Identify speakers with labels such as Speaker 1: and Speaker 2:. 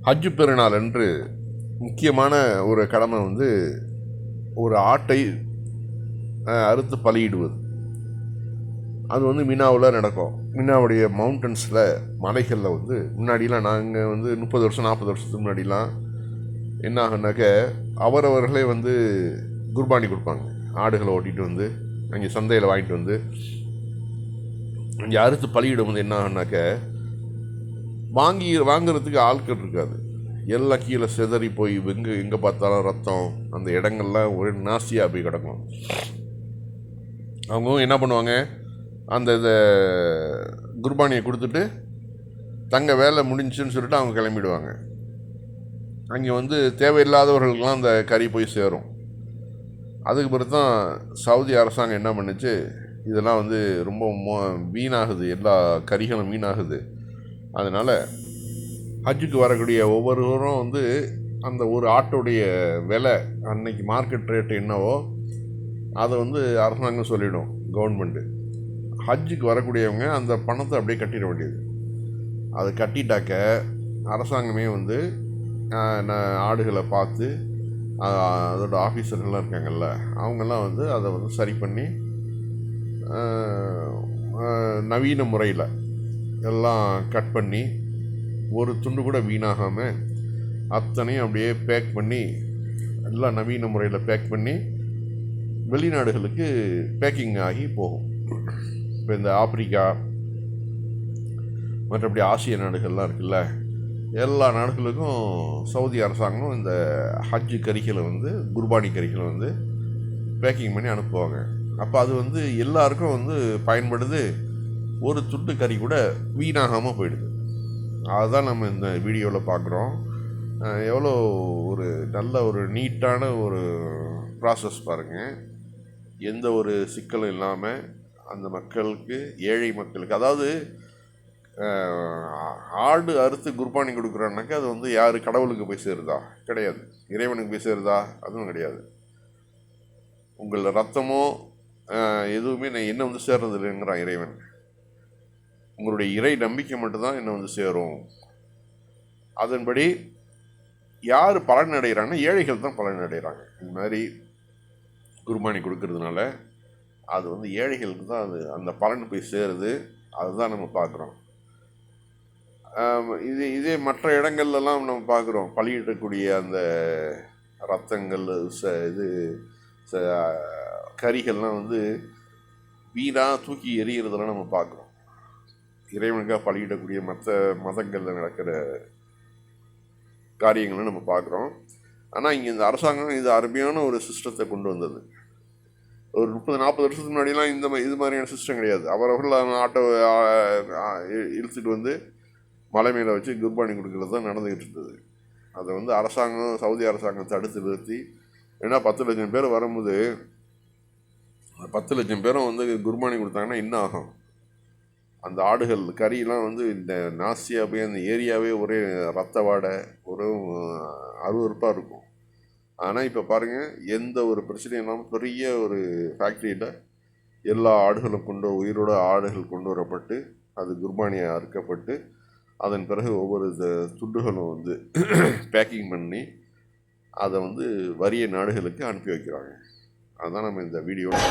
Speaker 1: ஹஜ் பெருநாள் அன்று முக்கியமான ஒரு கடமை வந்து ஒரு ஆட்டை அறுத்து பலியிடுவது. அது வந்து மினாவில் நடக்கும். மினாவுடைய மவுண்டன்ஸில், மலைகளில் வந்து முன்னாடிலாம் நாங்கள் வந்து 30 வருஷம் 40 வருஷத்துக்கு முன்னாடிலாம் என்ன ஆகுனாக்க அவரவர்களே வந்து குர்பானி கொடுப்பாங்க. ஆடுகளை ஓட்டிகிட்டு வந்து அங்கே சந்தையில் வாங்கிட்டு வந்து அங்கே அறுத்து பலியிடும் போது என்ன ஆகுனாக்க வாங்குறதுக்கு ஆட்கள் இருக்காது. எல்லாம் கீழே சிதறி போய் எங்கே பார்த்தாலும் ரத்தம், அந்த இடங்கள்லாம் ஒரே நாசியாக போய் கிடக்கும். அவங்க என்ன பண்ணுவாங்க, அந்த இதை குர்பானியை கொடுத்துட்டு தங்க வேலை முடிஞ்சுன்னு சொல்லிட்டு அவங்க கிளம்பிடுவாங்க. அங்கே வந்து தேவையில்லாதவர்களுக்கெல்லாம் அந்த கறி போய் சேரும். அதுக்கு பிறகு தான் சவுதி அரசாங்கம் என்ன பண்ணுச்சு, இதெல்லாம் வந்து ரொம்ப வீணாகுது, எல்லா கறிகளும் வீணாகுது. அதனால் ஹஜ்ஜுக்கு வரக்கூடிய ஒவ்வொருவரும் வந்து அந்த ஒரு ஆட்டோடைய விலை அன்னைக்கு மார்க்கெட் ரேட்டு என்னவோ அதை வந்து அரசாங்கம் சொல்லிடும், கவர்மெண்ட்டு. ஹஜ்ஜுக்கு வரக்கூடியவங்க அந்த பணத்தை அப்படியே கட்டிட வேண்டியது. அது கட்டிட்டாக்க அரசாங்கமே வந்து ஆடுகளை பார்த்து அதோட ஆஃபீஸர்கள்லாம் இருக்காங்கல்ல, அவங்கெல்லாம் வந்து அதை வந்து சரி பண்ணி நவீன முறையில் எல்லாம் கட் பண்ணி ஒரு துண்டு கூட வீணாகாமல் அத்தனையும் அப்படியே பேக் பண்ணி எல்லாம் நவீன முறையில் பேக் பண்ணி வெளிநாடுகளுக்கு பேக்கிங் ஆகி போகும். இப்போ இந்த ஆப்பிரிக்கா மற்றபடி ஆசிய நாடுகள்லாம் இருக்குல்ல, எல்லா நாடுகளுக்கும் சவுதி அரசாங்கம் இந்த ஹஜ்ஜு கறிகளை வந்து குர்பானி கறிகளை வந்து பேக்கிங் பண்ணி அனுப்புவாங்க. அப்போ அது வந்து எல்லாருக்கும் வந்து பயன்படுது. ஒரு துண்டு கறி கூட வீணாகாமல் போயிடுது. அதுதான் நம்ம இந்த வீடியோவில் பார்க்குறோம். எவ்வளோ ஒரு நல்ல ஒரு நீட்டான ஒரு ப்ராசஸ் பாருங்கள். எந்த ஒரு சிக்கலும் இல்லாமல் அந்த மக்களுக்கு, ஏழை மக்களுக்கு, அதாவது ஆடு அறுத்து குர்பானி கொடுக்குறான்னாக்கா அது வந்து யார் கடவுளுக்கு போய் சேருதா? கிடையாது. இறைவனுக்கு போய் சேருதா? அதுவும் கிடையாது. உங்கள் ரத்தமோ எதுவுமே என்ன வந்து சேர்றது இல்லைங்கிறான் இறைவன். உங்களுடைய இறை நம்பிக்கை மட்டும்தான் என்ன வந்து சேரும். அதன்படி யார் பலன் அடைகிறாங்கன்னா ஏழைகள் தான் பலன் அடைகிறாங்க. இந்த மாதிரி குர்பானி கொடுக்கறதுனால அது வந்து ஏழைகளுக்கு தான் அது அந்த பலன் போய் சேருது. அதுதான் நம்ம பார்க்குறோம். இதே மற்ற இடங்கள்லாம் நம்ம பார்க்குறோம், பலியிடக்கூடிய அந்த ரத்தங்கள் கறிகள்லாம் வந்து வீணாக தூக்கி எறிகிறதெல்லாம் நம்ம பார்க்குறோம். இறைவனுக்காக பலியிடக்கூடிய மற்ற மதங்களில் நடக்கிற காரியங்களை நம்ம பார்க்குறோம். ஆனால் இங்கே இந்த அரசாங்கம் இது அருமையான ஒரு சிஸ்டத்தை கொண்டு வந்தது. ஒரு 30-40 வருஷத்துக்கு முன்னாடிலாம் இது மாதிரியான சிஸ்டம் கிடையாது. அவர்கள் ஆட்டோ இழுத்துட்டு வந்து மலை மேலே வச்சு குர்பானி கொடுக்கறது தான் நடந்துக்கிட்டு இருந்தது. அதை வந்து அரசாங்கம், சவுதி அரசாங்கம் தடுத்து நிறுத்தி, ஏன்னா 10 லட்சம் பேர் வரும்போது 10 லட்சம் பேரும் வந்து குர்பானி கொடுத்தாங்கன்னா என்ன ஆகும்? அந்த ஆடுகள் கறியெல்லாம் வந்து இந்த நாசியாக போய் அந்த ஏரியாவே ஒரே ரத்த வாடை, ஒரு அருவருப்பாக இருக்கும். ஆனால் இப்போ பாருங்கள், எந்த ஒரு பிரச்சனையும் இல்லாமல் பெரிய ஒரு ஃபேக்ட்ரியில் எல்லா ஆடுகளும் உயிரோட ஆடுகள் கொண்டு வரப்பட்டு அது குர்பானியை அறுக்கப்பட்டு அதன் பிறகு ஒவ்வொரு துண்டுகளும் வந்து பேக்கிங் பண்ணி அதை வந்து வறிய நாடுகளுக்கு அனுப்பி வைக்கிறாங்க. அதுதான் நம்ம இந்த வீடியோவில்